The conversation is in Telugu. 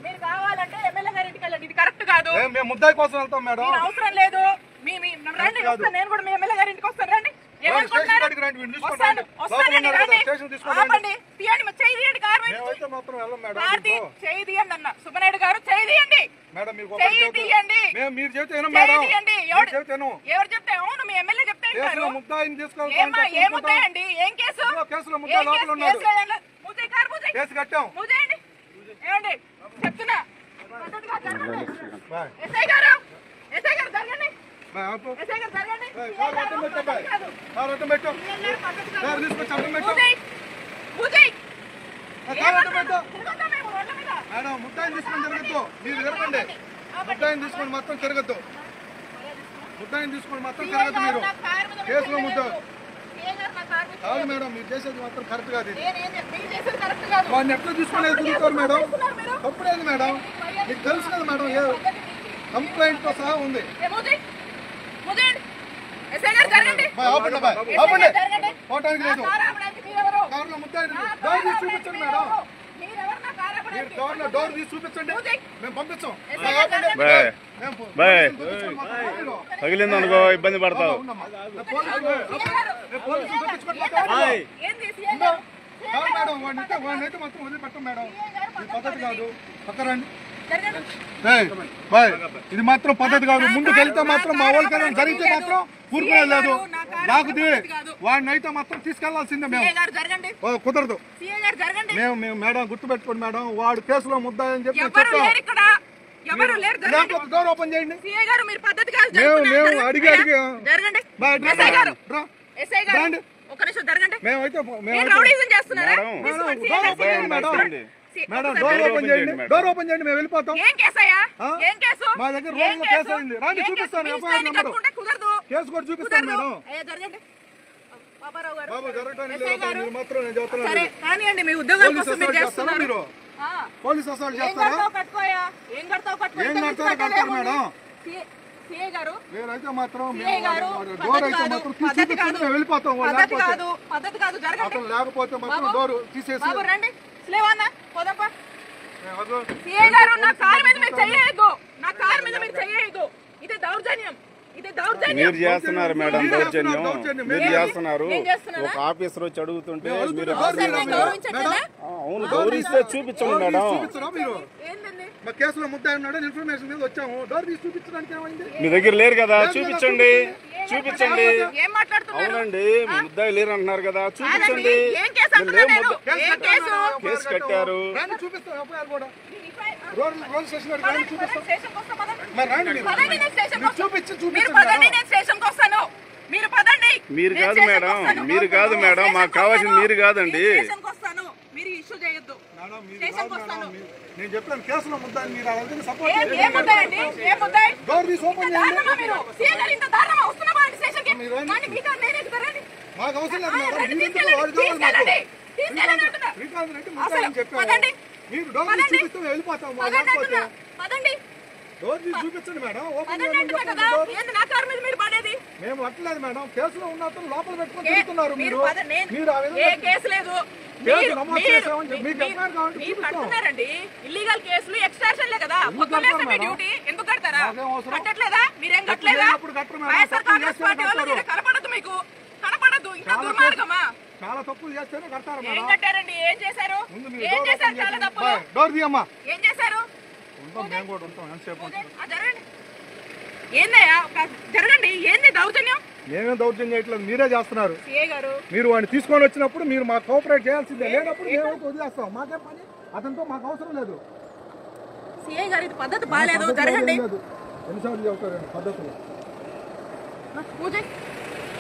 మీరు కావాలంటే ఎమ్మెల్యే గారి ఇంటికి వెళ్ళండి. ఇది కరెక్ట్ కాదు. మేము ముద్దాయి కోసం వెళ్తాం మేడం. అవసరం లేదు. రండి, నేను కూడా మీ ఎమ్మెల్యే గారి ఇంటికి వస్తాను. రండి. సుబ్బనాయుడు గారు చేయండి. ఎవరు చెప్తే అవును మీ ఎమ్మెల్యే చెప్తే ఏం ముద్దాయండి? ఏం కేసు? ఏమండి చెప్తున్నా ఎస్ఐ గారు జరగండి. ఎస్ఐ గారు జరగండి. మేడం ముద్దాయిని తీసుకొని తిరగద్దు. మీరు తిరగండి. ముద్దాయిని తీసుకొని మొత్తం తిరగద్దు. ముద్దాయిని తీసుకొని మొత్తం తిరగద్దు. మీరు కేసులో ముద్దాయి కాదు మేడం. మీరు చేసేది మాత్రం కరెక్ట్ కాదు. వాడిని ఎట్లా తీసుకునేది తిరుగుతారు మేడం. తప్పులేదు మేడం. మీకు తెలుసు కదా మేడం. ఏ కంప్లైంట్ తో సహా ఉంది. పోవటానికి లేదు. కార్లో ముద్దాయి డోర్ తీసి చూపించండి మేడం. డోర్ తీసి చూపించండి. మేము పంపించాం. తగిలింది అనుకో ఇబ్బంది పడతావు. మేడం వాడినైతే మాత్రం వదిలిపెట్టం మేడం. ఇది పద్ధతి కాదు. పక్కరండి. ఇది మాత్రం పద్ధతి కాదు. ముందుకు వెళ్తే మాత్రం మా వాళ్ళకైనా జరిగితే మాత్రం ఊరుకునే లేదు. లేకపోతే వాడిని అయితే మాత్రం తీసుకెళ్లాల్సిందే. మేము కుదరదు. మేము మేడం గుర్తుపెట్టుకోండి మేడం. వాడు కేసులో ముద్దాయని చెప్పి డోర్ ఓపెన్ చేయండి. మేము అడిగి మేమైతే మేడం డోర్ ఓపెన్ చేయండి. డోర్ ఓపెన్ చేయండి. మేము వెళ్ళిపోతాం. మా దగ్గర రోజులో కేసు అయింది. రాండి చూపిస్తాను. ఎఫ్ఐఆర్ నెంబర్ కేసు కూడా చూపిస్తాను మేడం. బాబు జరగడానికి లేదు. మాత్రం నేను చెప్తున్నాను. మీరు పోలీస్ అసలు చేస్తారా? ఏం కడతారు మేడం? నేనైతే మాత్రం డోర్ అయితే మాత్రం చూపిస్తాను. మేము వెళ్ళిపోతాం. అతను లేకపోతే మాత్రం డోర్ తీసేసి మీరు చేస్తున్నారు మేడం. దౌర్జన్యం మీరు చేస్తున్నారు. ఒక ఆఫీసర్ వచ్చి అడుగుతుంటే మీరు అవును గౌరవిస్తే చూపించండి మేడం. కేసులో ముద్దాయి ఉన్నాడు ఇన్ఫర్మేషన్ మీద వచ్చాము. డోర్ తీసి చూపించడానికి ఏమైంది? మీ దగ్గర లేరు కదా. చూపించండి. అవునండి ముద్దాయి లేరు అంటున్నారు కదా. చూపించండి. కేసు కట్టారు. మీరు కాదు మేడం. మీరు కాదు మేడం. మాకు కావాల్సింది మీరు కాదండి. నేను చెప్పాను కేసులో ముద్దాయి. మీరు సపోర్ట్ డోర్ తీసి ఓపెన్ చేయండి. మాకు అవసరం లేదు మేడం. శ్రీకాంత్ రెడ్డి ముద్దాయని చెప్పాను. మీరు డోర్ తీసి చూపిస్తే వెళ్ళిపోతాం. డోర్ తీసి చూపించండి మేడం. ఓపెన్ మేము అట్లేదు మేడం. కేసులో ఉన్నట్టు లోపల పెట్టుకొని తిరుగుతున్నారు. మీరు ఇల్లీగల్ కేసులు ఎక్స్ట్రాక్షన్లే కదా. ఎందుకు కడతారా? కట్టట్లేదా? మీరేం కట్టలేదా? కనపడదు మీకు. కనపడదు. ఇంకా దుర్మార్గమా? చాలా తప్పులు చేస్తేనే కడతారు. ఏం కట్టారండి? ఏం చేశారు? ఏం చేశారు? చాలా తప్పులు. డోర్ తీయమ్మా. ఏం చేశారు? మేము కూడా ఉంటాం. ఎంతసేపు ఏందయ్యా జరగండి. ఏంది దౌర్జన్యం? మేమేం దౌర్జన్యం చేయట్లేదు. మీరే చేస్తున్నారు. మీరు వాడిని తీసుకొని వచ్చినప్పుడు మీరు మాకు కోఆపరేట్ చేయాల్సిందే. లేనప్పుడు మేము వదిలేస్తాం. మాకేం పని? అతనితో మాకు అవసరం లేదు. సిఐ గారు ఇది పద్ధతి బాగాలేదు. జరగండి. ఎన్నిసార్లు చెబుతారండి పద్ధతులు?